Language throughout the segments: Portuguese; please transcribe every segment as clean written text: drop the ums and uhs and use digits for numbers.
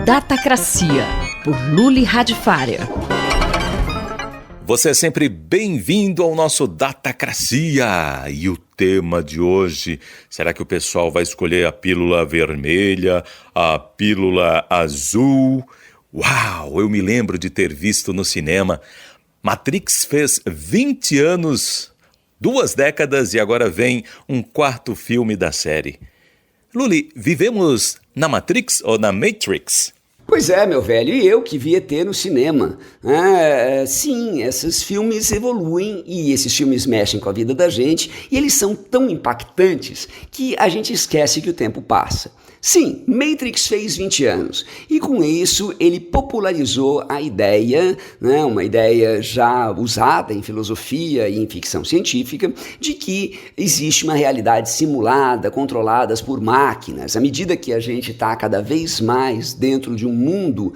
Datacracia, por Luli Radifária. Você é sempre bem-vindo ao nosso Datacracia. E o tema de hoje, será que o pessoal vai escolher a pílula vermelha, a pílula azul? Uau, eu me lembro de ter visto no cinema. Matrix fez 20 anos, 2 décadas e agora vem um 4º filme da série. Luli, vivemos na Matrix ou na Matrix? Pois é, meu velho, e eu que vi ET no cinema. Sim, esses filmes evoluem e esses filmes mexem com a vida da gente e eles são tão impactantes que a gente esquece que o tempo passa. Sim, Matrix fez 20 anos e com isso ele popularizou a ideia, uma ideia já usada em filosofia e em ficção científica, de que existe uma realidade simulada, controlada por máquinas. À medida que a gente está cada vez mais dentro de um mundo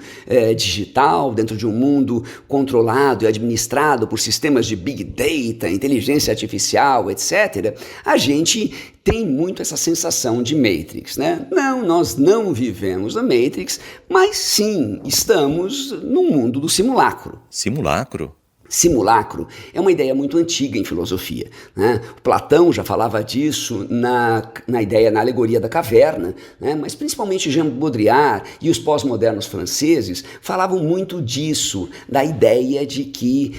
digital, dentro de um mundo controlado e administrado por sistemas de Big Data, inteligência artificial, etc., a gente tem muito essa sensação de Matrix, né? Não, nós não vivemos na Matrix, mas sim, estamos no mundo do simulacro. Simulacro? Simulacro é uma ideia muito antiga em filosofia, né? Platão já falava disso na ideia, na alegoria da caverna, né? Mas principalmente Jean Baudrillard e os pós-modernos franceses falavam muito disso, da ideia de que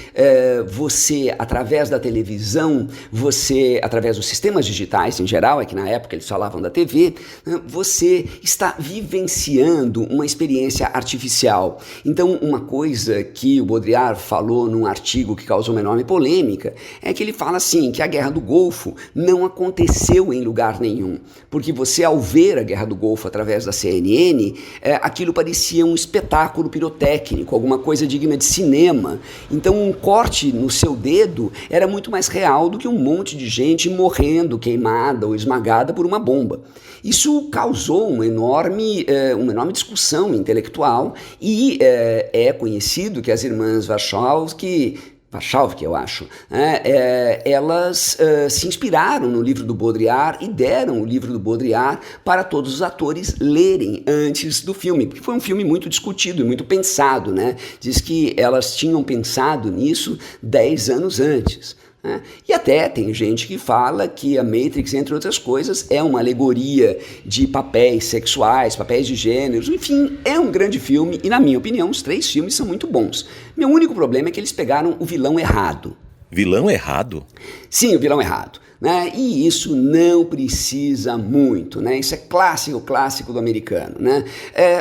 você, através da televisão, você, através dos sistemas digitais em geral, é que na época eles falavam da TV, você está vivenciando uma experiência artificial. Então, uma coisa que o Baudrillard falou num artigo que causou uma enorme polêmica, é que ele fala assim, que a Guerra do Golfo não aconteceu em lugar nenhum, porque você ao ver a Guerra do Golfo através da CNN, aquilo parecia um espetáculo pirotécnico, alguma coisa digna de cinema, então um corte no seu dedo era muito mais real do que um monte de gente morrendo, queimada ou esmagada por uma bomba. Isso causou uma enorme discussão intelectual e é conhecido que as irmãs Wachowski, eu acho, elas se inspiraram no livro do Baudrillard e deram o livro do Baudrillard para todos os atores lerem antes do filme, porque foi um filme muito discutido e muito pensado, né? Diz que elas tinham pensado nisso 10 anos antes. E até tem gente que fala que a Matrix, entre outras coisas, é uma alegoria de papéis sexuais, papéis de gêneros, enfim, é um grande filme e, na minha opinião, os 3 filmes são muito bons. Meu único problema é que eles pegaram o vilão errado. Vilão errado? Sim, o vilão errado. Né? E isso não precisa muito, né? Isso é clássico do americano, né?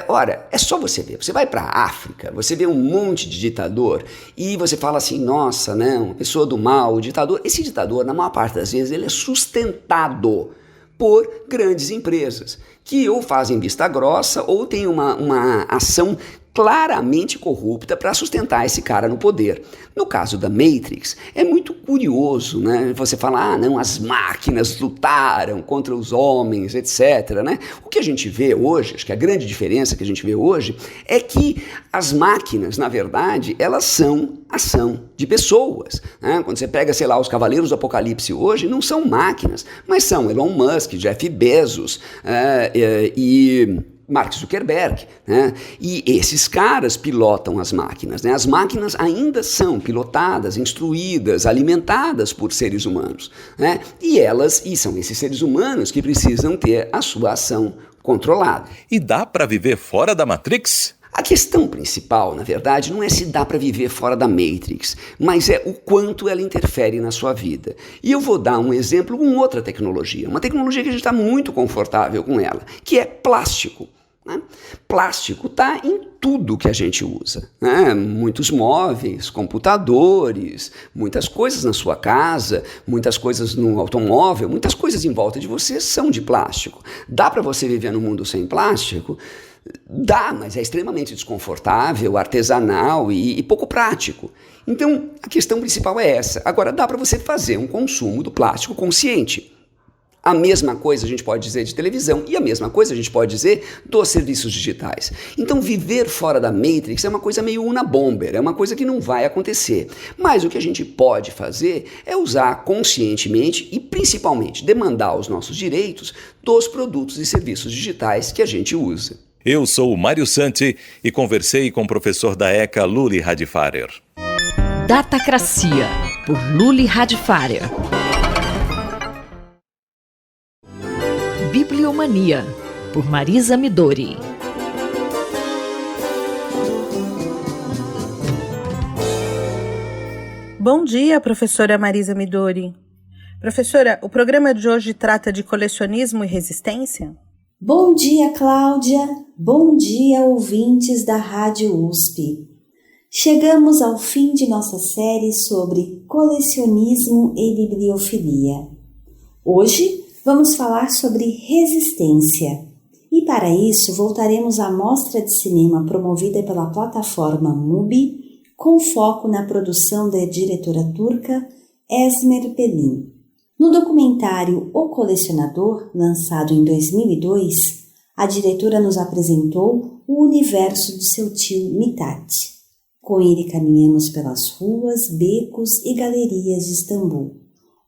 Ora, é só você ver, você vai para a África, você vê um monte de ditador e você fala assim, nossa, né? Uma pessoa do mal, o ditador, esse ditador, na maior parte das vezes, ele é sustentado por grandes empresas, que ou fazem vista grossa ou tem uma ação claramente corrupta para sustentar esse cara no poder. No caso da Matrix, é muito curioso, né? Você fala, não, as máquinas lutaram contra os homens, etc., né? O que a gente vê hoje, acho que a grande diferença que a gente vê hoje, é que as máquinas, na verdade, elas são ação de pessoas, né? Quando você pega, sei lá, os Cavaleiros do Apocalipse hoje, não são máquinas, mas são Elon Musk, Jeff Bezos e Mark Zuckerberg, né? E esses caras pilotam as máquinas, né? As máquinas ainda são pilotadas, instruídas, alimentadas por seres humanos, né? E são esses seres humanos que precisam ter a sua ação controlada. E dá para viver fora da Matrix? A questão principal, na verdade, não é se dá para viver fora da Matrix, mas é o quanto ela interfere na sua vida. E eu vou dar um exemplo com outra tecnologia, uma tecnologia que a gente está muito confortável com ela, que é plástico. Né? Plástico está em tudo que a gente usa, né? Muitos móveis, computadores, muitas coisas na sua casa, muitas coisas no automóvel, muitas coisas em volta de você são de plástico. Dá para você viver num mundo sem plástico? Dá, mas é extremamente desconfortável, artesanal e pouco prático. Então, a questão principal é essa. Agora, dá para você fazer um consumo do plástico consciente. A mesma coisa a gente pode dizer de televisão e a mesma coisa a gente pode dizer dos serviços digitais. Então viver fora da Matrix é uma coisa meio una bomber, é uma coisa que não vai acontecer. Mas o que a gente pode fazer é usar conscientemente e principalmente demandar os nossos direitos dos produtos e serviços digitais que a gente usa. Eu sou o Mário Santi e conversei com o professor da ECA, Luli Hadjifarer. Datacracia, por Luli Hadjifarer. Bibliomania, por Marisa Midori. Bom dia, professora Marisa Midori. Professora, o programa de hoje trata de colecionismo e resistência? Bom dia, Cláudia. Bom dia, ouvintes da Rádio USP. Chegamos ao fim de nossa série sobre colecionismo e bibliofilia. Hoje vamos falar sobre resistência. E para isso voltaremos à mostra de cinema promovida pela plataforma MUBI, com foco na produção da diretora turca Esmer Pelin. No documentário O Colecionador, lançado em 2002, a diretora nos apresentou o universo de seu tio Mithat. Com ele caminhamos pelas ruas, becos e galerias de Istambul,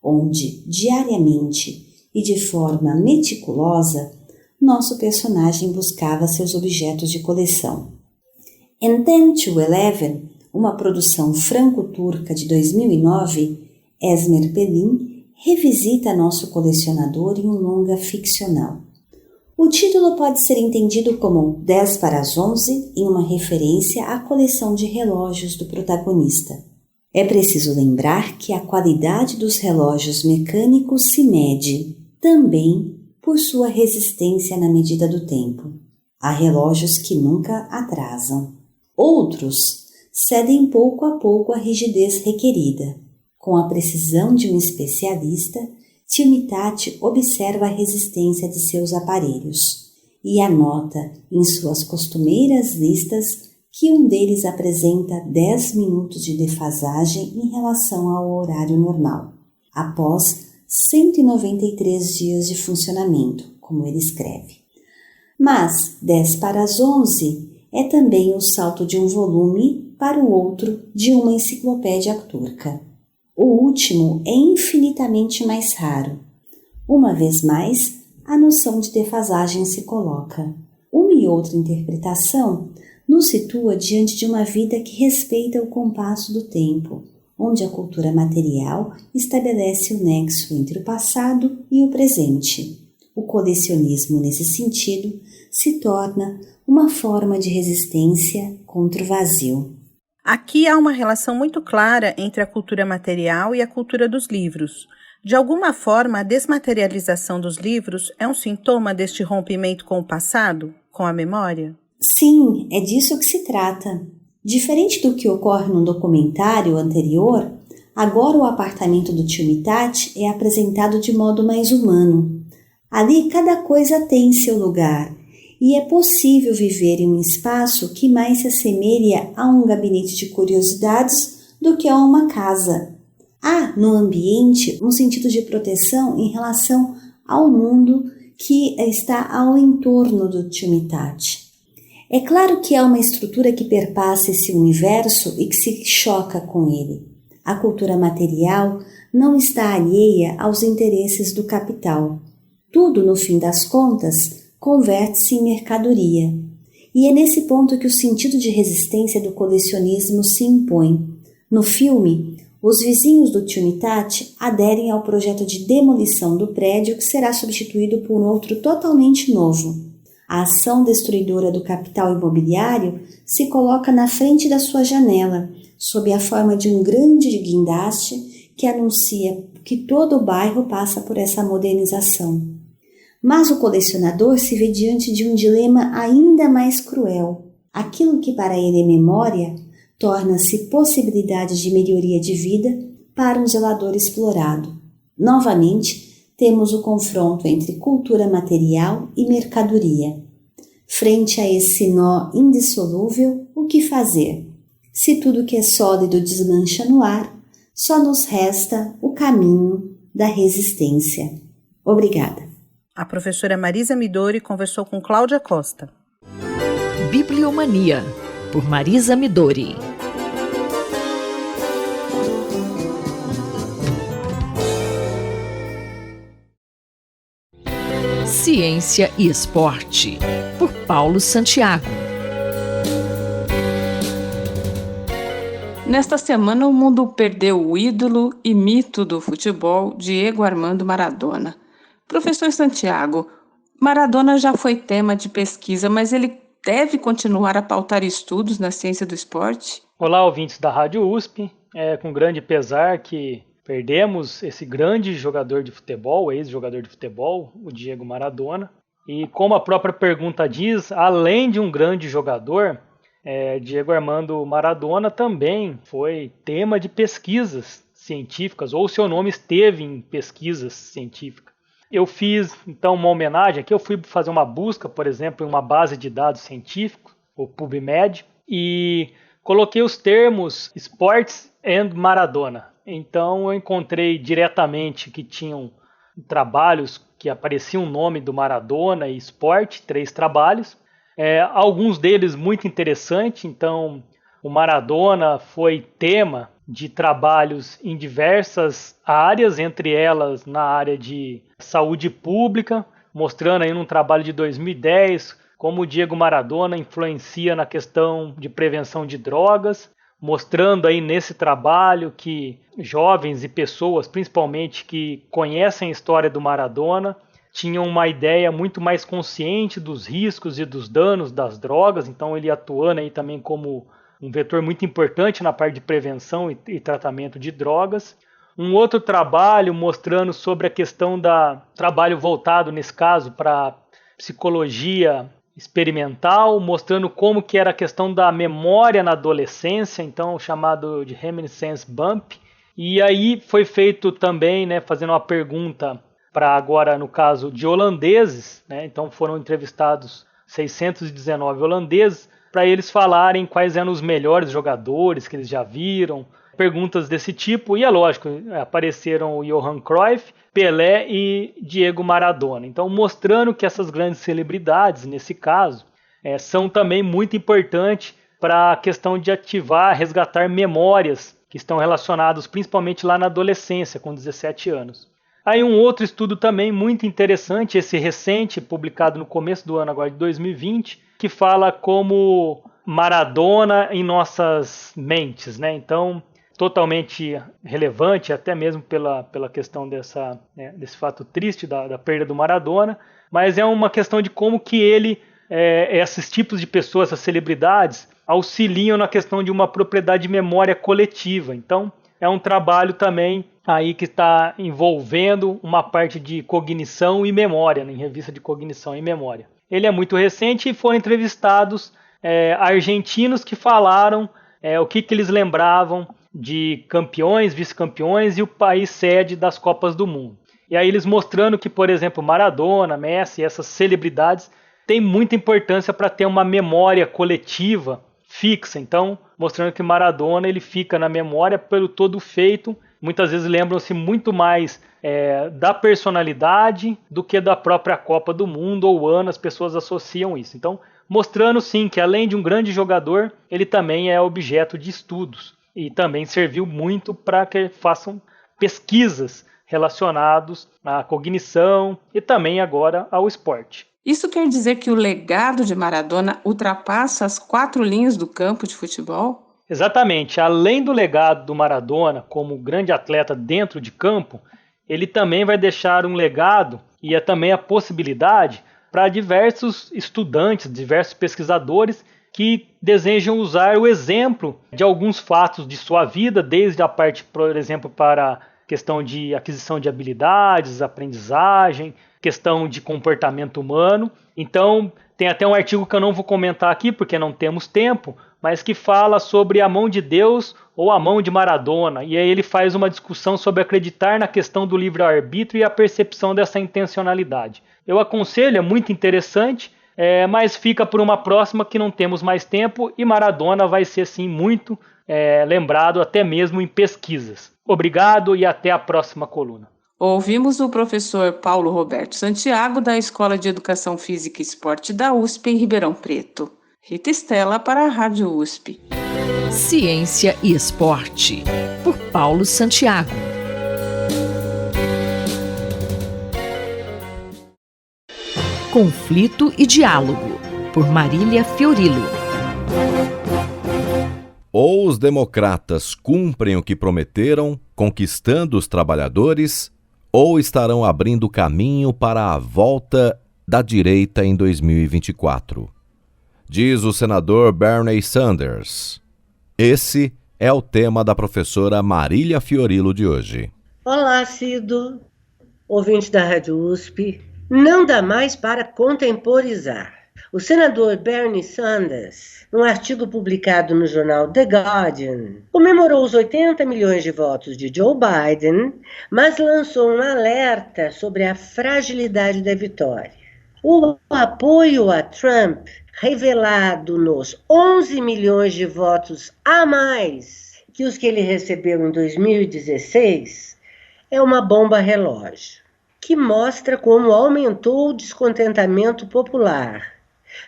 onde, diariamente e de forma meticulosa, nosso personagem buscava seus objetos de coleção. Em 10 to 11, uma produção franco-turca de 2009, Esmer Pelin revisita nosso colecionador em um longa ficcional. O título pode ser entendido como 10 para as 11, em uma referência à coleção de relógios do protagonista. É preciso lembrar que a qualidade dos relógios mecânicos se mede também por sua resistência na medida do tempo. Há relógios que nunca atrasam. Outros cedem pouco a pouco à rigidez requerida. Com a precisão de um especialista, tio Mithat observa a resistência de seus aparelhos e anota em suas costumeiras listas que um deles apresenta 10 minutos de defasagem em relação ao horário normal, após 193 dias de funcionamento, como ele escreve. Mas 10 para as 11 é também o salto de um volume para o outro de uma enciclopédia turca. O último é infinitamente mais raro. Uma vez mais, a noção de defasagem se coloca. Uma e outra interpretação nos situa diante de uma vida que respeita o compasso do tempo, onde a cultura material estabelece o nexo entre o passado e o presente. O colecionismo, nesse sentido, se torna uma forma de resistência contra o vazio. Aqui há uma relação muito clara entre a cultura material e a cultura dos livros. De alguma forma, a desmaterialização dos livros é um sintoma deste rompimento com o passado, com a memória? Sim, é disso que se trata. Diferente do que ocorre no documentário anterior, agora o apartamento do tio Mithat é apresentado de modo mais humano. Ali cada coisa tem seu lugar. E é possível viver em um espaço que mais se assemelha a um gabinete de curiosidades do que a uma casa. Há no ambiente um sentido de proteção em relação ao mundo que está ao entorno do tio Mithat. É claro que há uma estrutura que perpassa esse universo e que se choca com ele. A cultura material não está alheia aos interesses do capital. Tudo, no fim das contas, converte-se em mercadoria. E é nesse ponto que o sentido de resistência do colecionismo se impõe. No filme, os vizinhos do tio Mithat aderem ao projeto de demolição do prédio que será substituído por outro totalmente novo. A ação destruidora do capital imobiliário se coloca na frente da sua janela, sob a forma de um grande guindaste que anuncia que todo o bairro passa por essa modernização. Mas o colecionador se vê diante de um dilema ainda mais cruel. Aquilo que para ele é memória torna-se possibilidade de melhoria de vida para um zelador explorado. Novamente, temos o confronto entre cultura material e mercadoria. Frente a esse nó indissolúvel, o que fazer? Se tudo que é sólido desmancha no ar, só nos resta o caminho da resistência. Obrigada. A professora Marisa Midori conversou com Cláudia Costa. Bibliomania, por Marisa Midori. Ciência e Esporte, por Paulo Santiago. Nesta semana, o mundo perdeu o ídolo e mito do futebol, Diego Armando Maradona. Professor Santiago, Maradona já foi tema de pesquisa, mas ele deve continuar a pautar estudos na ciência do esporte? Olá, ouvintes da Rádio USP. É com grande pesar que perdemos esse grande jogador de futebol, ex-jogador de futebol, o Diego Maradona. E como a própria pergunta diz, além de um grande jogador, Diego Armando Maradona também foi tema de pesquisas científicas, ou seu nome esteve em pesquisas científicas. Eu fiz, então, uma homenagem aqui. Eu fui fazer uma busca, por exemplo, em uma base de dados científico, o PubMed, e coloquei os termos Sports and Maradona. Então, eu encontrei diretamente que tinham trabalhos que apareciam o nome do Maradona e esporte, 3 trabalhos. Alguns deles muito interessantes. Então, o Maradona foi tema de trabalhos em diversas áreas, entre elas na área de saúde pública, mostrando aí num trabalho de 2010 como o Diego Maradona influencia na questão de prevenção de drogas, mostrando aí nesse trabalho que jovens e pessoas, principalmente que conhecem a história do Maradona, tinham uma ideia muito mais consciente dos riscos e dos danos das drogas. Então ele atuando aí também como um vetor muito importante na parte de prevenção e tratamento de drogas. Um outro trabalho mostrando sobre a questão trabalho voltado, nesse caso, para psicologia experimental, mostrando como que era a questão da memória na adolescência, então chamado de reminiscence bump. E aí foi feito também, fazendo uma pergunta para agora, no caso, de holandeses, então foram entrevistados 619 holandeses, para eles falarem quais eram os melhores jogadores que eles já viram, perguntas desse tipo. E é lógico, apareceram o Johan Cruyff, Pelé e Diego Maradona. Então, mostrando que essas grandes celebridades, nesse caso, são também muito importantes para a questão de ativar, resgatar memórias que estão relacionadas principalmente lá na adolescência, com 17 anos. Aí um outro estudo também muito interessante, esse recente, publicado no começo do ano agora de 2020, que fala como Maradona em nossas mentes, Então, totalmente relevante, até mesmo pela questão desse fato triste da perda do Maradona, mas é uma questão de como que ele, esses tipos de pessoas, essas celebridades, auxiliam na questão de uma propriedade de memória coletiva. Então, é um trabalho também aí que está envolvendo uma parte de cognição e memória, em revista de cognição e memória. Ele é muito recente e foram entrevistados argentinos que falaram o que eles lembravam de campeões, vice-campeões e o país sede das Copas do Mundo. E aí eles mostrando que, por exemplo, Maradona, Messi, essas celebridades têm muita importância para ter uma memória coletiva fixa. Então, mostrando que Maradona ele fica na memória pelo todo feito. Muitas vezes lembram-se muito mais da personalidade do que da própria Copa do Mundo ou ano, as pessoas associam isso. Então, mostrando sim que além de um grande jogador, ele também é objeto de estudos e também serviu muito para que façam pesquisas relacionadas à cognição e também agora ao esporte. Isso quer dizer que o legado de Maradona ultrapassa as 4 linhas do campo de futebol? Exatamente. Além do legado do Maradona como grande atleta dentro de campo, ele também vai deixar um legado e também a possibilidade para diversos estudantes, diversos pesquisadores que desejam usar o exemplo de alguns fatos de sua vida, desde a parte, por exemplo, para a questão de aquisição de habilidades, aprendizagem, questão de comportamento humano. Então, tem até um artigo que eu não vou comentar aqui, porque não temos tempo, mas que fala sobre a mão de Deus ou a mão de Maradona. E aí ele faz uma discussão sobre acreditar na questão do livre-arbítrio e a percepção dessa intencionalidade. Eu aconselho, é muito interessante, mas fica por uma próxima que não temos mais tempo, e Maradona vai ser sim muito lembrado até mesmo em pesquisas. Obrigado e até a próxima coluna. Ouvimos o professor Paulo Roberto Santiago, da Escola de Educação Física e Esporte da USP em Ribeirão Preto. Rita Estela para a Rádio USP. Ciência e Esporte, por Paulo Santiago. Conflito e Diálogo, por Marília Fiorilo. Ou os democratas cumprem o que prometeram, conquistando os trabalhadores, ou estarão abrindo caminho para a volta da direita em 2024. Diz o senador Bernie Sanders. Esse é o tema da professora Marília Fiorilo de hoje. Olá, Cido, ouvinte da Rádio USP. Não dá mais para contemporizar. O senador Bernie Sanders, num artigo publicado no jornal The Guardian, comemorou os 80 milhões de votos de Joe Biden, mas lançou um alerta sobre a fragilidade da vitória. O apoio a Trump, revelado nos 11 milhões de votos a mais que os que ele recebeu em 2016, é uma bomba relógio, que mostra como aumentou o descontentamento popular,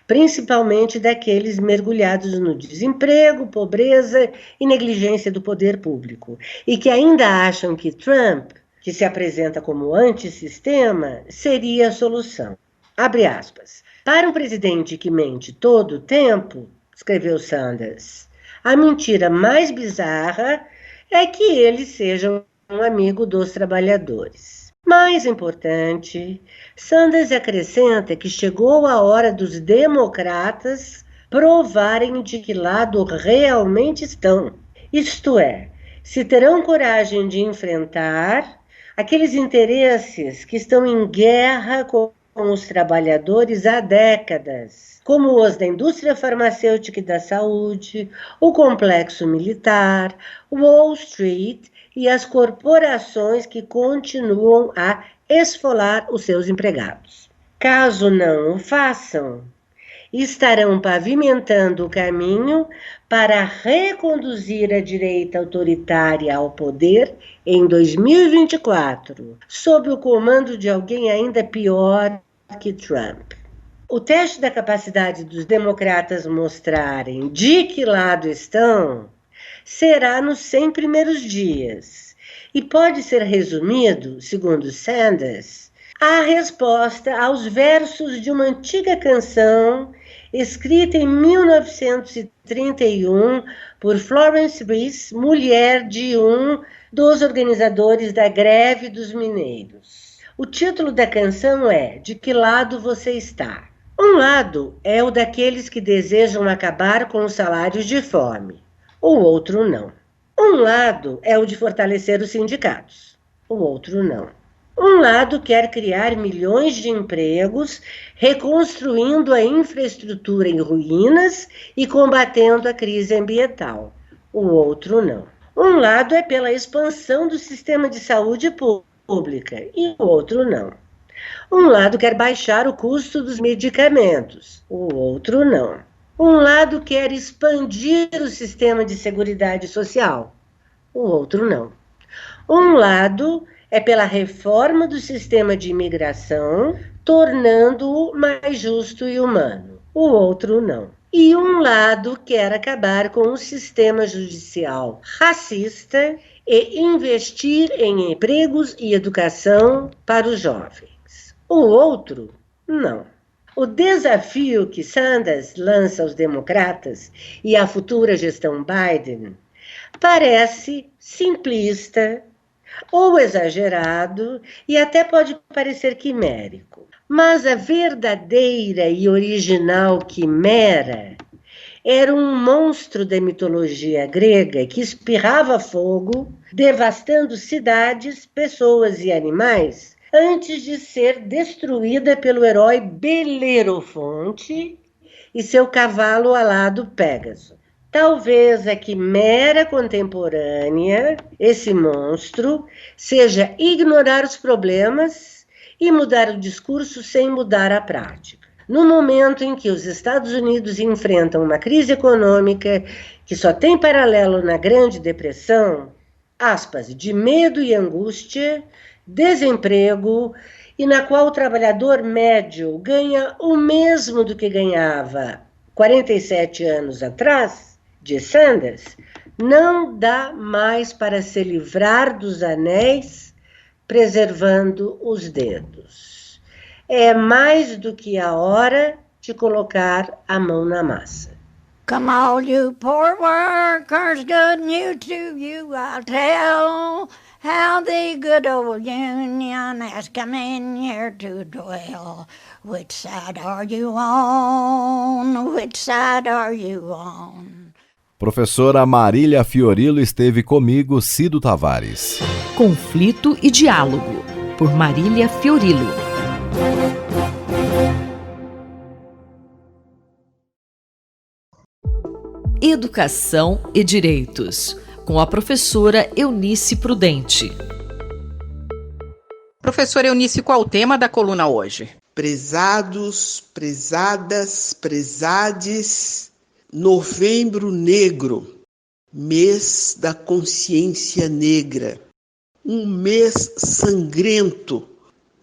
principalmente daqueles mergulhados no desemprego, pobreza e negligência do poder público, e que ainda acham que Trump, que se apresenta como antissistema, seria a solução. Abre aspas. Para um presidente que mente todo o tempo, escreveu Sanders, a mentira mais bizarra é que ele seja um amigo dos trabalhadores. Mais importante, Sanders acrescenta que chegou a hora dos democratas provarem de que lado realmente estão. Isto é, se terão coragem de enfrentar aqueles interesses que estão em guerra com os trabalhadores há décadas, como os da indústria farmacêutica e da saúde, o complexo militar, Wall Street e as corporações que continuam a esfolar os seus empregados. Caso não o façam, estarão pavimentando o caminho para reconduzir a direita autoritária ao poder em 2024, sob o comando de alguém ainda pior que Trump. O teste da capacidade dos democratas mostrarem de que lado estão será nos 100 primeiros dias e pode ser resumido, segundo Sanders, a resposta aos versos de uma antiga canção escrita em 1931 por Florence Brice, mulher de um dos organizadores da greve dos mineiros. O título da canção é De que lado você está? Um lado é o daqueles que desejam acabar com os salários de fome. O outro não. Um lado é o de fortalecer os sindicatos, o outro não. Um lado quer criar milhões de empregos, reconstruindo a infraestrutura em ruínas e combatendo a crise ambiental, o outro não. Um lado é pela expansão do sistema de saúde pública e o outro não. Um lado quer baixar o custo dos medicamentos, o outro não. Um lado quer expandir o sistema de seguridade social, o outro não. Um lado é pela reforma do sistema de imigração, tornando-o mais justo e humano, o outro não. E um lado quer acabar com o sistema judicial racista e investir em empregos e educação para os jovens, o outro não. O desafio que Sanders lança aos democratas e à futura gestão Biden parece simplista ou exagerado e até pode parecer quimérico. Mas a verdadeira e original quimera era um monstro da mitologia grega que espirrava fogo, devastando cidades, pessoas e animais, antes de ser destruída pelo herói Belerofonte e seu cavalo alado Pégaso. Talvez a quimera contemporânea, esse monstro, seja ignorar os problemas e mudar o discurso sem mudar a prática. No momento em que os Estados Unidos enfrentam uma crise econômica que só tem paralelo na Grande Depressão, aspas, de medo e angústia, desemprego, e na qual o trabalhador médio ganha o mesmo do que ganhava 47 anos atrás, de Sanders, não dá mais para se livrar dos anéis preservando os dedos. é mais do que a hora de colocar a mão na massa. Come all you poor workers, good news to you I'll tell, how the good old Union has come in here to dwell. Which side are you on? Which side are you on? Professora Marília Fiorilo esteve comigo, Cido Tavares. Conflito e Diálogo, por Marília Fiorilo. Educação e Direitos, com a professora Eunice Prudente. Professora Eunice, qual o tema da coluna hoje? Prezados, prezadas, prezades, Novembro Negro, mês da consciência negra, um mês sangrento,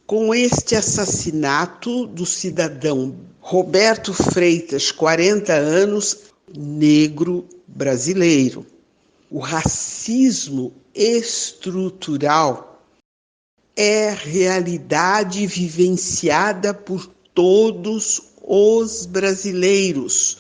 com este assassinato do cidadão Roberto Freitas, 40 anos, negro brasileiro. O racismo estrutural é realidade vivenciada por todos os brasileiros.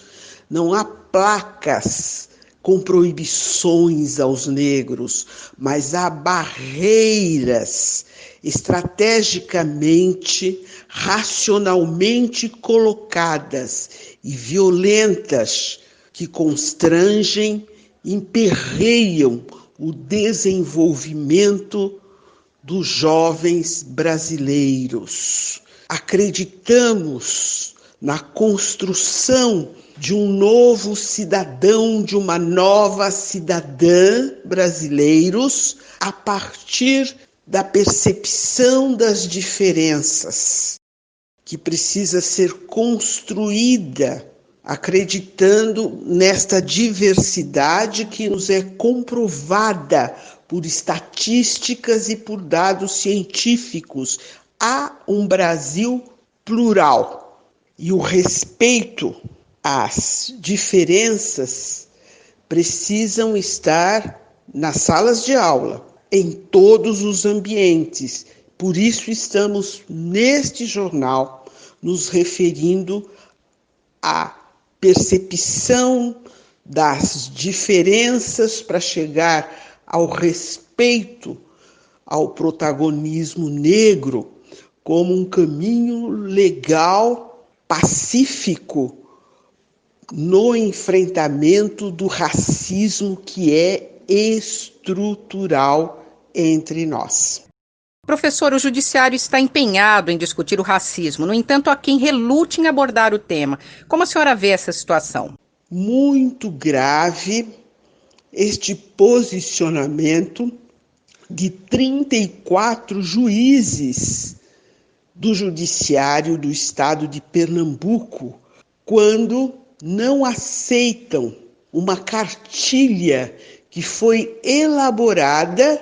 Não há placas com proibições aos negros, mas há barreiras estrategicamente, racionalmente colocadas e violentas que constrangem, emperreiam o desenvolvimento dos jovens brasileiros. Acreditamos na construção de um novo cidadão, de uma nova cidadã brasileiros, a partir da percepção das diferenças, que precisa ser construída acreditando nesta diversidade que nos é comprovada por estatísticas e por dados científicos. Há um Brasil plural e o respeito às diferenças precisam estar nas salas de aula, em todos os ambientes. Por isso estamos neste jornal nos referindo à percepção das diferenças para chegar ao respeito ao protagonismo negro como um caminho legal, pacífico, no enfrentamento do racismo que é estrutural entre nós. Professor, o Judiciário está empenhado em discutir o racismo. No entanto, há quem relute em abordar o tema. Como a senhora vê essa situação? Muito grave este posicionamento de 34 juízes do Judiciário do Estado de Pernambuco, quando não aceitam uma cartilha que foi elaborada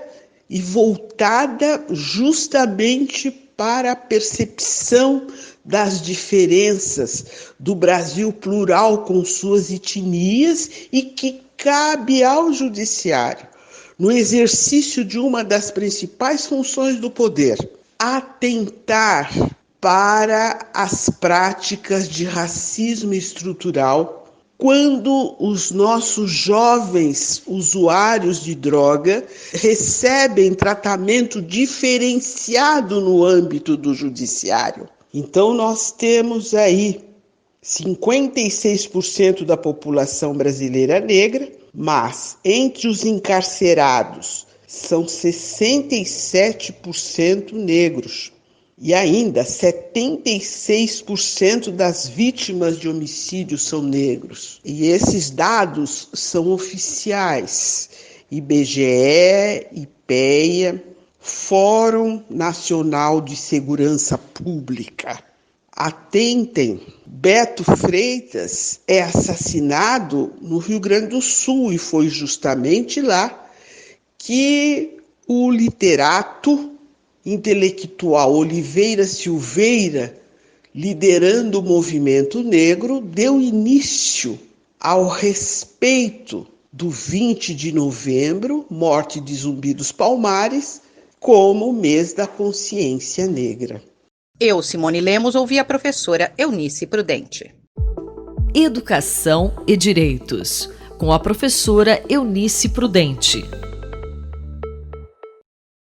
e voltada justamente para a percepção das diferenças do Brasil plural com suas etnias e que cabe ao Judiciário, no exercício de uma das principais funções do poder, atentar para as práticas de racismo estrutural quando os nossos jovens usuários de droga recebem tratamento diferenciado no âmbito do judiciário. Então nós temos aí 56% da população brasileira negra, mas entre os encarcerados são 67% negros. E ainda 76% das vítimas de homicídio são negros. E esses dados são oficiais. IBGE, IPEA, Fórum Nacional de Segurança Pública. Atentem, Beto Freitas é assassinado no Rio Grande do Sul e foi justamente lá que o literato intelectual Oliveira Silveira, liderando o movimento negro, deu início ao respeito do 20 de novembro, morte de Zumbi dos Palmares, como o mês da consciência negra. Eu, Simone Lemos, ouvi a professora Eunice Prudente. Educação e Direitos, com a professora Eunice Prudente.